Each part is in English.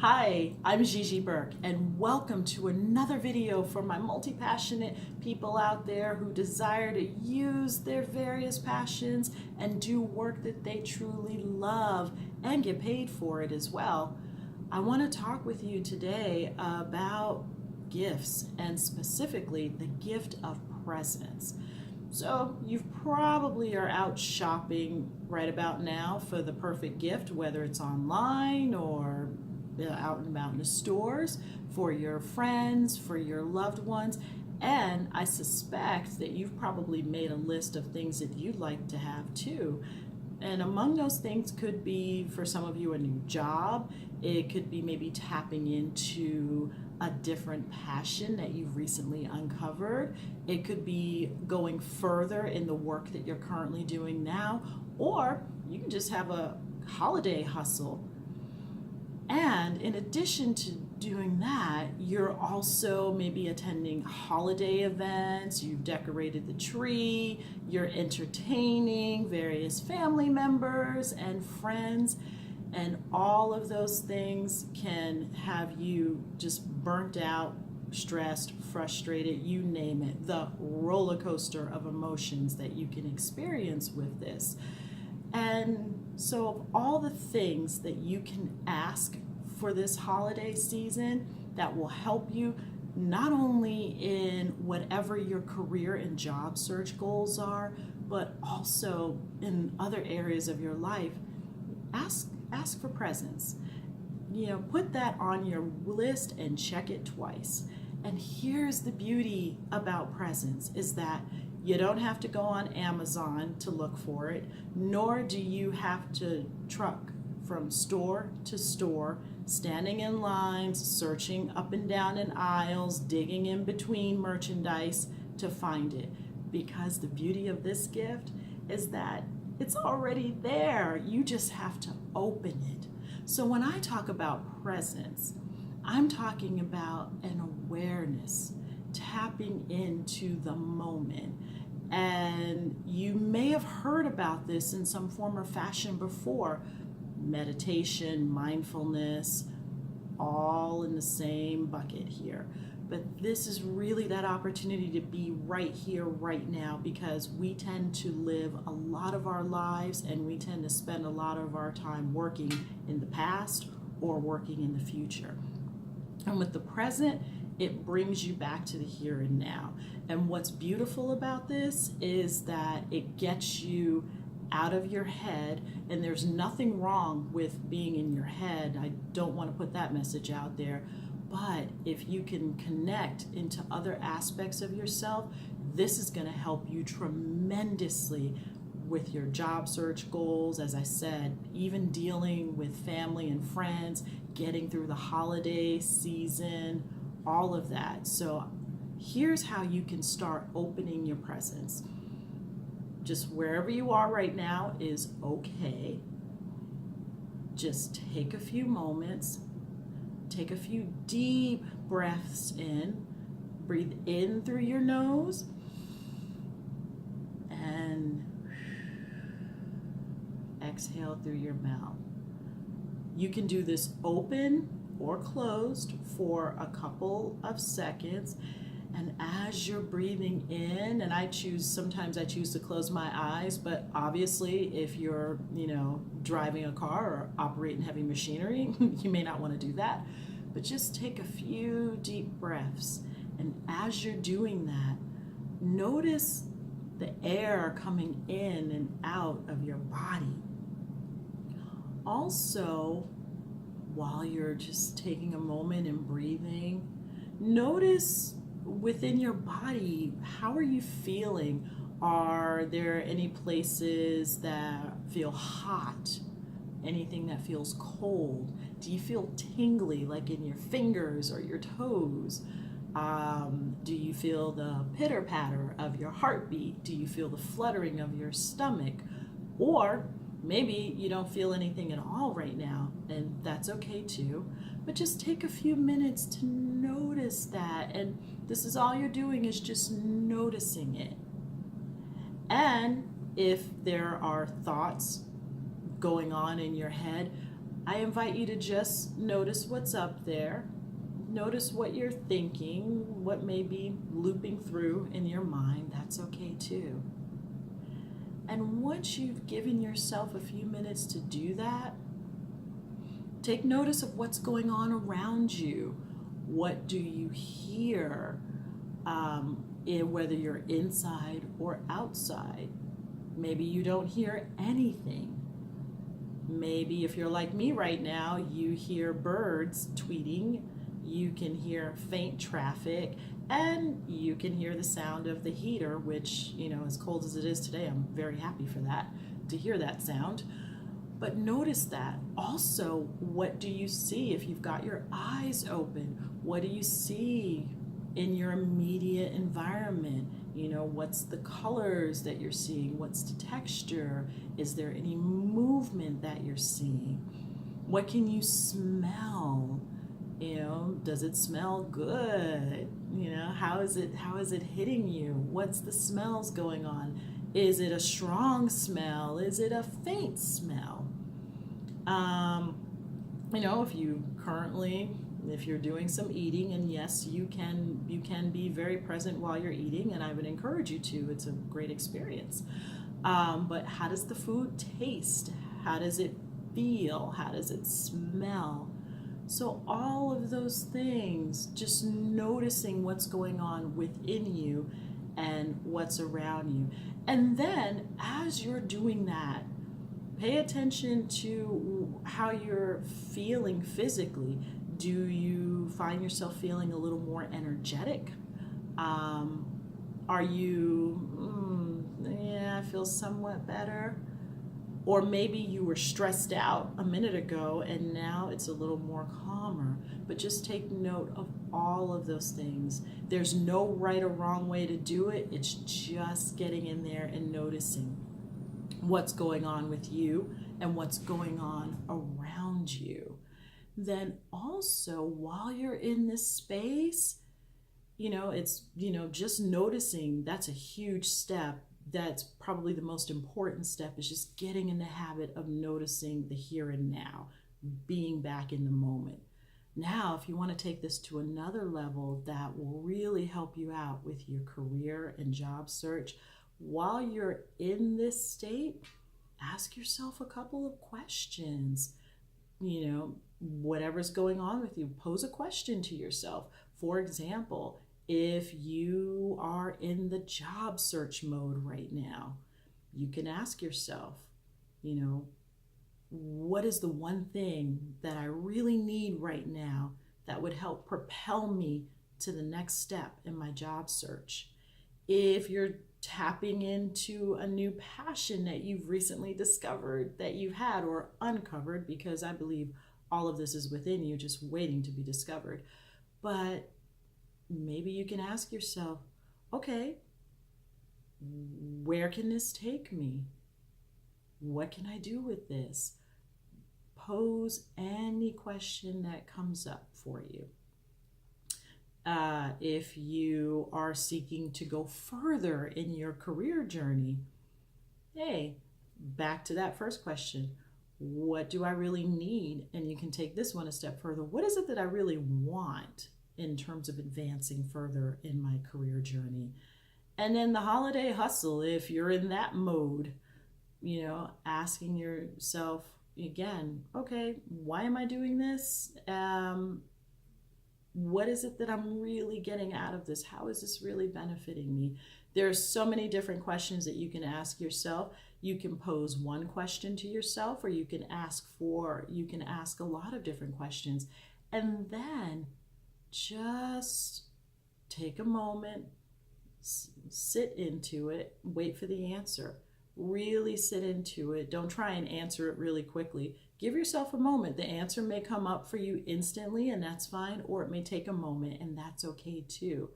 Hi, I'm Gigi Burke, and welcome to another video for my multi-passionate people out there who desire to use their various passions and do work that they truly love and get paid for it as well. I want to talk with you today about gifts, and specifically the gift of presence. So you probably are out shopping right about now for the perfect gift, whether it's online or out and about in the stores, for your friends, for your loved ones. And I suspect that you've probably made a list of things that you'd like to have too. And among those things could be, for some of you, a new job. It could be maybe tapping into a different passion that you've recently uncovered. It could be going further in the work that you're currently doing now, or you can just have a holiday hustle. And in addition to doing that, you're also maybe attending holiday events, you've decorated the tree, you're entertaining various family members and friends, and all of those things can have you just burnt out, stressed, frustrated, you name it, the roller coaster of emotions that you can experience with this. And so, of all the things that you can ask for this holiday season that will help you not only in whatever your career and job search goals are, but also in other areas of your life, ask for presents. Put that on your list and check it twice. And here's the beauty about presents is that you don't have to go on Amazon to look for it, nor do you have to truck from store to store, standing in lines, searching up and down in aisles, digging in between merchandise to find it. Because the beauty of this gift is that it's already there. You just have to open it. So when I talk about presence, I'm talking about an awareness, tapping into the moment. And you may have heard about this in some form or fashion before. Meditation, mindfulness, all in the same bucket here. But this is really that opportunity to be right here, right now, because we tend to live a lot of our lives and we tend to spend a lot of our time working in the past or working in the future. And with the present, it brings you back to the here and now. And what's beautiful about this is that it gets you out of your head, and there's nothing wrong with being in your head. I don't want to put that message out there. But if you can connect into other aspects of yourself, this is going to help you tremendously with your job search goals, as I said, even dealing with family and friends, getting through the holiday season, all of that. So here's how you can start opening your presence. Just wherever you are right now is okay. Just take a few moments, take a few deep breaths in, breathe in through your nose, and exhale through your mouth. You can do this open or closed for a couple of seconds. And as you're breathing in, and sometimes I choose to close my eyes, but obviously if you're, driving a car or operating heavy machinery, you may not want to do that. But just take a few deep breaths. And as you're doing that, notice the air coming in and out of your body. Also, while you're just taking a moment and breathing, notice within your body, how are you feeling? Are there any places that feel hot? Anything that feels cold? Do you feel tingly, like in your fingers or your toes? Do you feel the pitter patter of your heartbeat? Do you feel the fluttering of your stomach? Or maybe you don't feel anything at all right now, and that's okay too. But just take a few minutes to notice that. And this is all you're doing is just noticing it. And if there are thoughts going on in your head, I invite you to just notice what's up there. Notice what you're thinking, what may be looping through in your mind. That's okay too. And once you've given yourself a few minutes to do that, take notice of what's going on around you. What do you hear, whether you're inside or outside? Maybe you don't hear anything. Maybe if you're like me right now, you hear birds tweeting, you can hear faint traffic, and you can hear the sound of the heater, which, as cold as it is today, I'm very happy for that, to hear that sound. But notice that. Also, what do you see if you've got your eyes open? What do you see in your immediate environment? What's the colors that you're seeing? What's the texture? Is there any movement that you're seeing? What can you smell? Does it smell good? How is it hitting you? What's the smells going on? Is it a strong smell? Is it a faint smell? If you're doing some eating, and yes, you can be very present while you're eating, and I would encourage you to. It's a great experience. But how does the food taste? How does it feel? How does it smell? So all of those things, just noticing what's going on within you and what's around you. And then as you're doing that, pay attention to how you're feeling physically. Do you find yourself feeling a little more energetic? Are you, I feel somewhat better? Or maybe you were stressed out a minute ago and now it's a little more calmer. But just take note of all of those things. There's no right or wrong way to do it. It's just getting in there and noticing what's going on with you and what's going on around you. Then also, while you're in this space, it's, just noticing. That's a huge step. That's probably the most important step, is just getting in the habit of noticing the here and now, being back in the moment. Now, if you want to take this to another level that will really help you out with your career and job search, while you're in this state, ask yourself a couple of questions. Whatever's going on with you, pose a question to yourself. For example, if you are in the job search mode right now, you can ask yourself, what is the one thing that I really need right now that would help propel me to the next step in my job search? If you're tapping into a new passion that you've recently discovered, that you've had or uncovered, because I believe all of this is within you, just waiting to be discovered. But maybe you can ask yourself, okay, where can this take me? What can I do with this? Pose any question that comes up for you. If you are seeking to go further in your career journey, hey, back to that first question. What do I really need? And you can take this one a step further. What is it that I really want in terms of advancing further in my career journey? And then the holiday hustle, if you're in that mode, asking yourself again, okay, why am I doing this? What is it that I'm really getting out of this? How is this really benefiting me? There's so many different questions that you can ask yourself. You can pose one question to yourself, or you can ask a lot of different questions. And then just take a moment, sit into it, wait for the answer. Really sit into it. Don't try and answer it really quickly. Give yourself a moment. The answer may come up for you instantly, and that's fine, or it may take a moment, and that's okay too.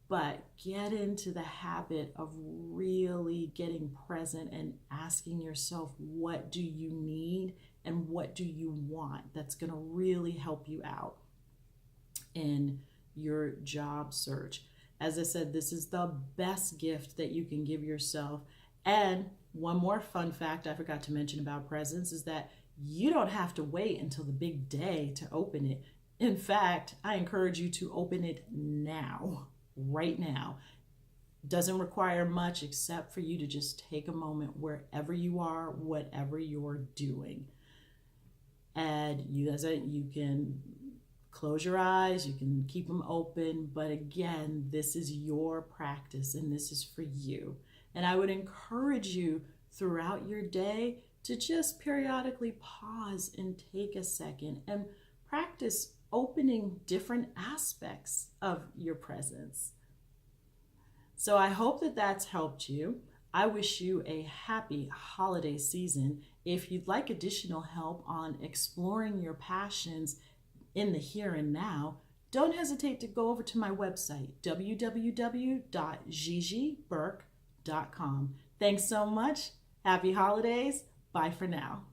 But get into the habit of really getting present and asking yourself, what do you need and what do you want? That's going to really help you out in your job search. As I said, this is the best gift that you can give yourself. And one more fun fact I forgot to mention about presence is that you don't have to wait until the big day to open it. In fact, I encourage you to open it now, right now. Doesn't require much except for you to just take a moment wherever you are, whatever you're doing. And you can close your eyes, you can keep them open, but again, this is your practice and this is for you. And I would encourage you throughout your day to just periodically pause and take a second and practice opening different aspects of your presence. So I hope that that's helped you. I wish you a happy holiday season. If you'd like additional help on exploring your passions in the here and now, don't hesitate to go over to my website, www.gigiburke.com. Thanks so much. Happy holidays. Bye for now.